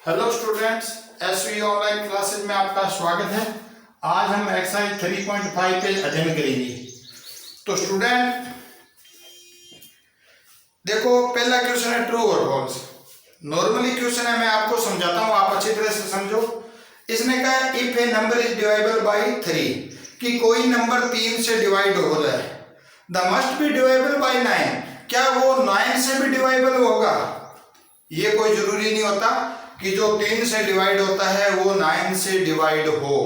Hello students, SV online classes में आपका स्वागत है। आज हम एक्सरसाइज 3.5 पे अध्ययन करेंगे। तो स्टूडेंट देखो, पहला क्वेश्चन है ट्रू और फॉल्स। नॉर्मली क्वेश्चन है, मैं आपको समझाता हूँ, आप अच्छी तरह से समझो। इसने कहा if a number is divisible by 3, कि कोई नंबर 3 से डिवाइड हो रहा है, the must be divisible by 9, क्या वो 9 से भी डिवाइडेबल होगा? ये कोई जरूरी नहीं होता कि जो 3 से डिवाइड होता है वो 9 से डिवाइड हो,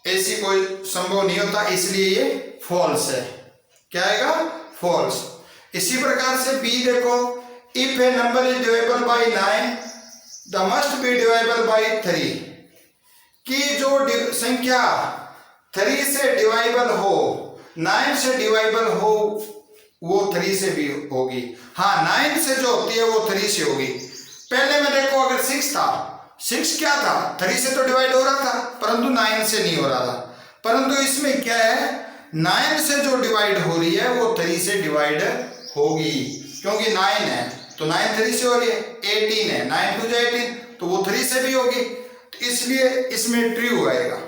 ऐसी कोई संभव नहीं होता, इसलिए ये फॉल्स है। क्या आएगा? फॉल्स। इसी प्रकार से बी देखो, if a number is divisible by 9 the must be divisible by 3, कि जो संख्या 3 से डिवाइडेबल हो, 9 से डिवाइडेबल हो, वो 3 से भी होगी। हाँ, 9 से जो होती है वो 3 से होगी। पहले में देखो, अगर 6 था, 6 क्या था? 3 से तो डिवाइड हो रहा था, परंतु 9 से नहीं हो रहा था। परंतु इसमें क्या है, 9 से जो डिवाइड हो रही है वो 3 से डिवाइड होगी, क्योंकि 9 है तो 9 3 से हो रही है, 18 है, 9 2 18, तो वो 3 से भी होगी, तो इसलिए इसमें ट्रू आएगा।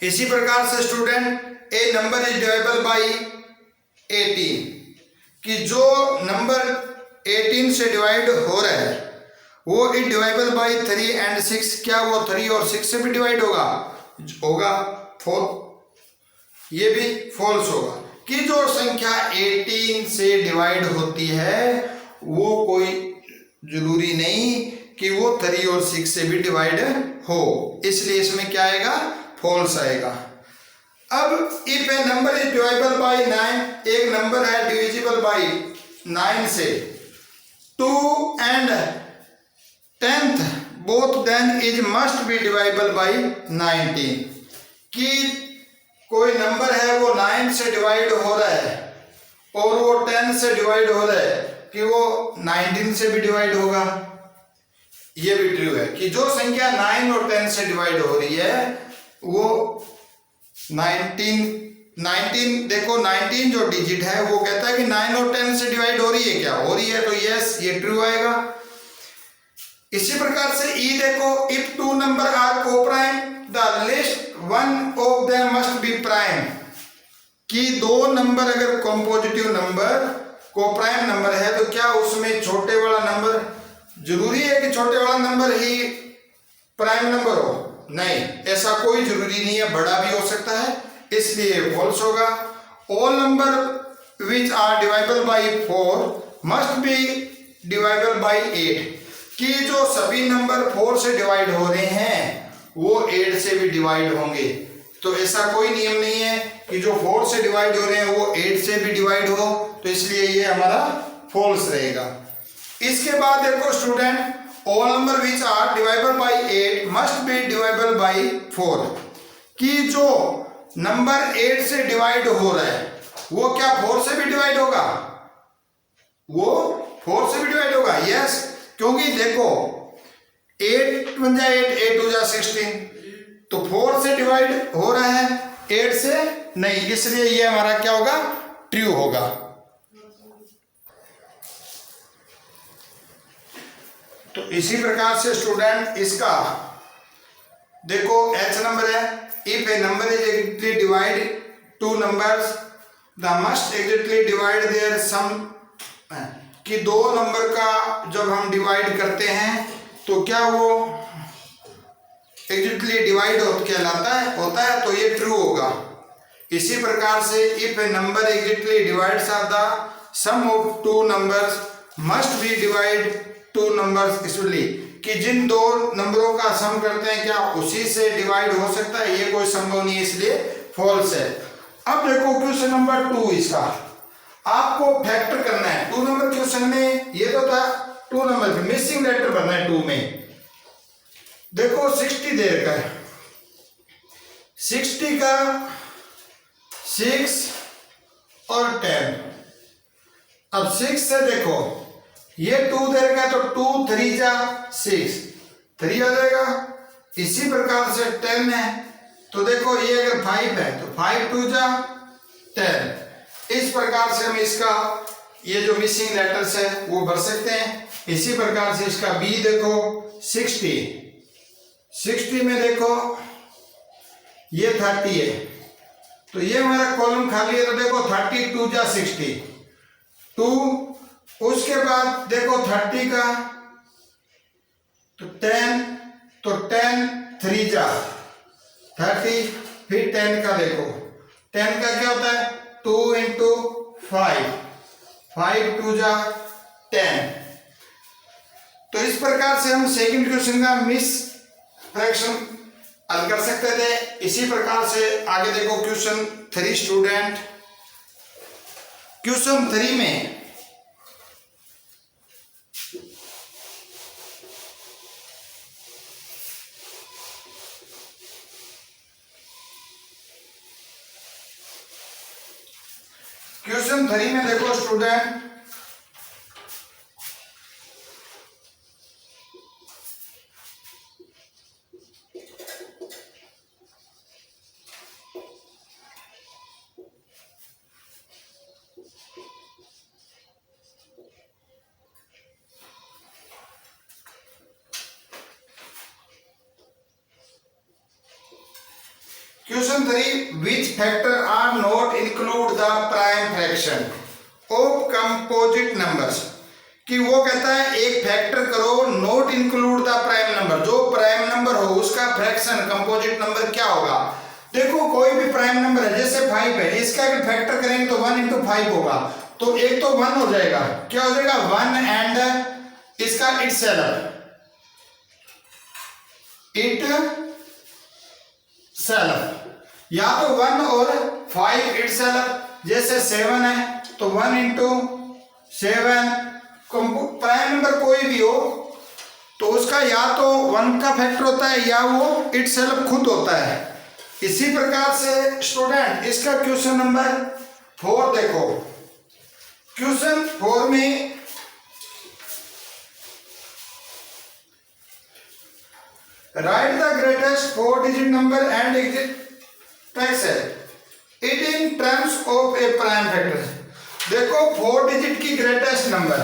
इसी प्रकार से student A number is dividable by 18, कि जो नंबर 18 से डिवाइड हो रहा है वो इज डिवाइडेबल बाई 3 एंड 6, क्या वो 3 और 6 से भी डिवाइड होगा? होगा, ये भी फॉल्स होगा। कि जो संख्या 18 से डिवाइड होती है वो कोई जरूरी नहीं कि वो 3 और 6 से भी डिवाइड हो, इसलिए इसमें क्या आएगा? फॉल्स आएगा। अब if a number is dividable by 9, एक नंबर है डिविजिबल बाई 9 से, 2 and 10th both then is must be divisible by 19, कि कोई नंबर है वो 9 से डिवाइड हो रहा है और वो 10 से डिवाइड हो रहा है, कि वो 19 से भी डिवाइड होगा। ये भी ट्रू है कि जो संख्या 9 और 10 से डिवाइड हो रही है वो 19 देखो, 19 जो डिजिट है वो कहता है कि 9 और 10 से डिवाइड हो रही है, क्या हो रही है? तो यस, ये ट्रू आएगा। इसी प्रकार से ई देखो, इफ 2 नंबर आर को prime the list one of them must be prime, कि 2 नंबर अगर कॉम्पोजिटिव नंबर को प्राइम नंबर है तो क्या उसमें छोटे वाला नंबर जरूरी है कि छोटे वाला नंबर ही प्राइम नंबर हो? नहीं, ऐसा कोई जरूरी नहीं है, बड़ा भी हो सकता है, इसलिए फॉल्स होगा। All number which are divisible by 4 must be divisible by 8, कि जो सभी नंबर 4 से डिवाइड हो रहे हैं वो 8 से भी डिवाइड होंगे। तो ऐसा कोई नियम नहीं है कि जो 4 से डिवाइड हो रहे हैं वो 8 से भी डिवाइड हो, तो इसलिए ये हमारा फॉल्स रहेगा। इसके बाद देखो student, all number which are divisible by 8 must be divisible by 4, कि जो नंबर 8 से डिवाइड हो रहा है वो क्या 4 से भी डिवाइड होगा? वो 4 से भी डिवाइड होगा, यस, क्योंकि देखो 8 1 जा 8, 8 2 जा 16, तो 4 से डिवाइड हो रहा है, 8 से नहीं, इसलिए ये हमारा क्या होगा? ट्रू होगा। तो इसी प्रकार से स्टूडेंट इसका देखो, एच नंबर है, if a number is exactly divide 2 numbers they must exactly divide their sum, कि 2 नंबर का जब हम डिवाइड करते हैं तो क्या वो एग्जैक्टली डिवाइड होता है, तो ये ट्रू होगा। इसी प्रकार से if a number exactly divides are the sum of 2 numbers must be divide 2 numbers equally, कि जिन 2 नंबरों का सम करते हैं क्या उसी से डिवाइड हो सकता है? ये कोई संभव नहीं है, इसलिए फॉल्स है। अब देखो क्वेश्चन नंबर 2, इसका आपको फैक्टर करना है। 2 नंबर क्वेश्चन में ये तो था 2 नंबर में मिसिंग लेटर भरना है। 2 में देखो 60 दे रखा है, 60 का 6 और 10। अब 6 से देखो ये 2 दे रखा है, तो 2 3 जा 6, 3 आ जाएगा। इसी प्रकार से 10 है, तो देखो ये अगर 5 है तो 5 2 जा 10। इस प्रकार से हम इसका ये जो मिसिंग लेटर्स है वो भर सकते हैं। इसी प्रकार से इसका बी देखो 60 में देखो ये 30 है, तो ये हमारा कॉलम खाली है, तो देखो 30 2 जा 60 2, उसके बाद देखो 30 का तो 10, तो 10 3 जा 30, फिर 10 का देखो 10 का क्या होता है 2 इंटू 5 5 2 जा 10। तो इस प्रकार से हम सेकंड क्वेश्चन का मिस फ्रैक्शन हल कर सकते थे। इसी प्रकार से आगे देखो क्वेश्चन 3 स्टूडेंट, क्वेश्चन 3 में देखो student Question 3, which factor are not include the prime fraction of composite numbers? कि वो कहता है एक फैक्टर करो not include the prime number, जो प्राइम नंबर हो उसका फ्रैक्शन कंपोजिट नंबर क्या होगा। देखो कोई भी प्राइम नंबर है, जैसे 5 है, इसका अगर फैक्टर करेंगे तो 1 इंटू 5 होगा, तो एक तो 1 हो जाएगा, क्या हो जाएगा 1 एंड इसका इटसेल्फ या तो 1 और 5 इटसेल्फ, जैसे 7 है तो 1 इंटू 7, प्राइम नंबर कोई भी हो तो उसका या तो 1 का फैक्टर होता है या वो इटसेल्फ खुद होता है। इसी प्रकार से स्टूडेंट इसका क्वेश्चन नंबर 4 देखो, क्वेश्चन 4 में right the greatest 4 digit number and express it in terms of A prime factor. देखो 4 डिजिट की ग्रेटेस्ट नंबर,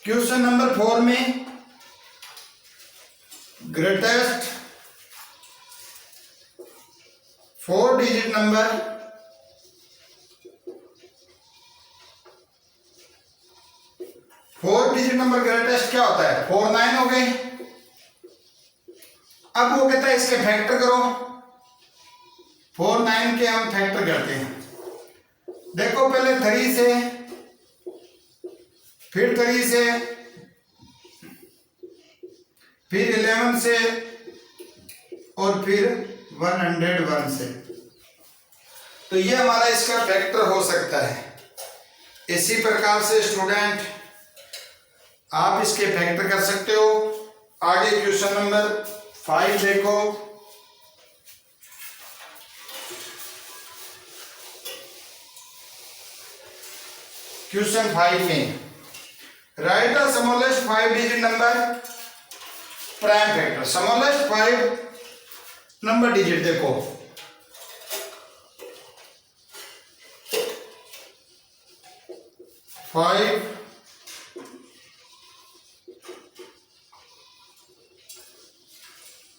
क्वेश्चन नंबर 4 में ग्रेटेस्ट 4 डिजिट नंबर ग्रेटेस्ट क्या होता है 4 9 हो गए। अब वो कहता है इसके फैक्टर करो, 4 9 के हम फैक्टर करते हैं। देखो पहले 3 से, फिर 3 से, फिर 11 से और फिर 101 से, तो ये हमारा इसका फैक्टर हो सकता है। इसी प्रकार से स्टूडेंट आप इसके फैक्टर कर सकते हो। आगे क्वेश्चन नंबर 5 देखो, क्वेश्चन 5 में right the smallest 5 digit number prime factor. Smallest 5 number digit देखो,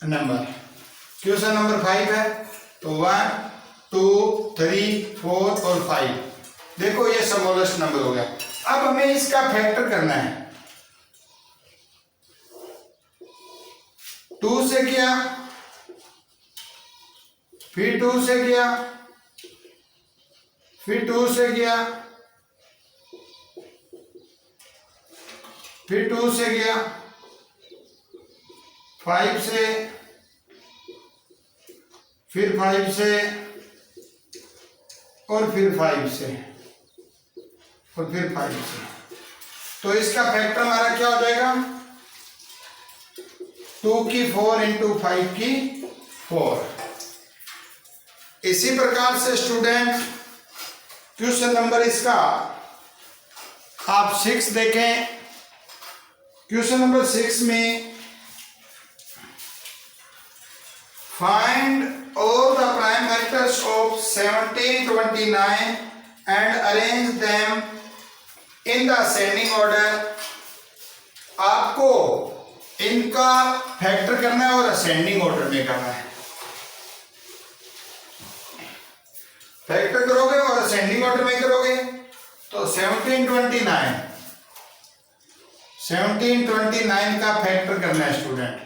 नंबर क्वेश्चन नंबर 5 है तो 1 2 3 4 और 5, देखो ये स्मॉलेस्ट नंबर हो गया। अब हमें इसका फैक्टर करना है। 2 से किया, फिर 2 से किया, फिर 2 से किया, फिर 2 से किया, 5 से, फिर 5 से और फिर 5 से और फिर 5 से, तो इसका फैक्टर हमारा क्या हो जाएगा 2 की 4 इंटू 5 की 4। इसी प्रकार से स्टूडेंट क्वेश्चन नंबर इसका आप 6 देखें। क्वेश्चन नंबर 6 में find all the prime factors of 17 29 and arrange them in the ascending order आपको इनका फैक्टर करना है और असेंडिंग ऑर्डर में करना है। फैक्टर करोगे और असेंडिंग ऑर्डर में करोगे तो 1729 का फैक्टर करना है स्टूडेंट।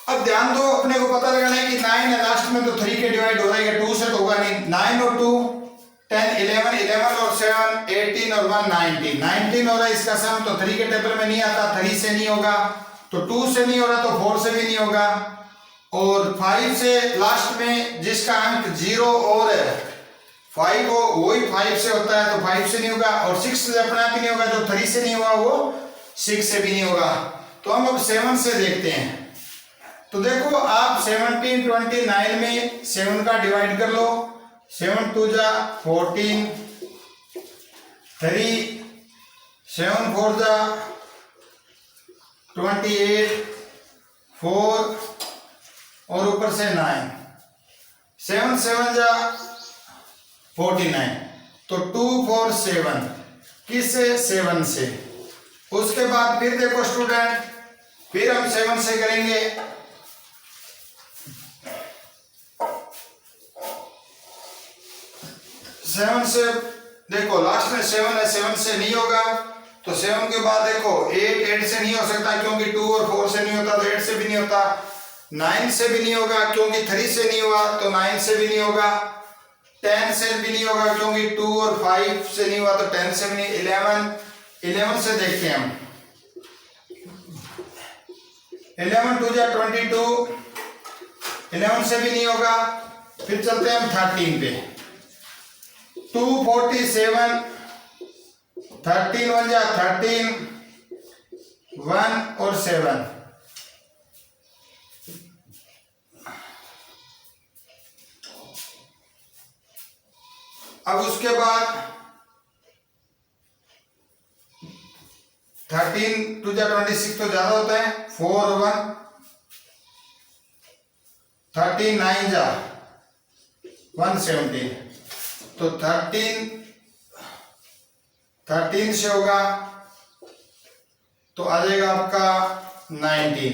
अब ध्यान दो, अपने को पता लगाना है कि 9 है लास्ट में तो 3 के डिवाइड हो रहेगा, 2 से तो होगा नहीं। 9 और 2 10 11 11 और 7 18 और 1 19 हो रहा है इसका सम, तो 3 के टेबल में नहीं आता, 3 से नहीं होगा, तो 2 से नहीं हो रहा तो 4 से भी नहीं होगा, और 5 से लास्ट में जिसका अंक 0 और 5 हो वही 5 से होता है तो 5 से नहीं होगा, और 6 से अपना भी नहीं होगा, जो 3 से नहीं हुआ वो 6 से भी नहीं होगा। तो हम अब 7 से देखते हैं। तो देखो आप 1729 में 7 का डिवाइड कर लो, 7 2 जा 14, 3 7 4 जा 28, 4 और ऊपर से 9, 7 7 जा 49, तो 2 4 7 किससे 7 से। उसके बाद फिर देखो स्टूडेंट, फिर हम 7 से करेंगे, 7 से देखो लास्ट में 7 है, 7 से नहीं होगा, तो 7 के बाद देखो 8 से नहीं हो सकता क्योंकि 2 और 4 से नहीं होता, तो 8 से भी नहीं होता, 9 से भी नहीं होगा क्योंकि 3 से नहीं हुआ, तो 9 से भी नहीं होगा, 10 से भी नहीं होगा क्योंकि 2 और 5 से नहीं हुआ, तो 10 से भी नहीं। 11 से देखते हैं हम, 11 2 जा 22, 11 से भी नहीं होगा। फिर चलते हैं हम 13 पे, 247, 13 1 जा 13, 1 और 7, अब उसके बाद 13 2 जा 26 तो ज्यादा होता है, 4 और 1, 13 9 जा 117, तो 13 से होगा तो आ जाएगा आपका 19,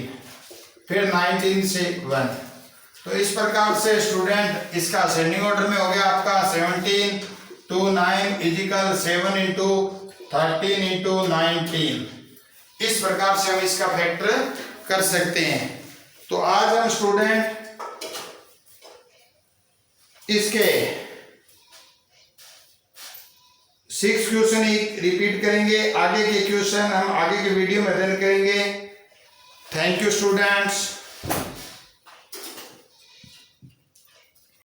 फिर 19 से 1। तो इस प्रकार से स्टूडेंट इसका असेंडिंग ऑर्डर में हो गया आपका 17 to 9 इजिकल 7 into 13 into 19। इस प्रकार से हम इसका फैक्टर कर सकते हैं। तो आज हम स्टूडेंट इसके 6 क्वेश्चन ही रिपीट करेंगे, आगे के क्वेश्चन हम आगे के वीडियो में अध्ययन करेंगे। Thank you students.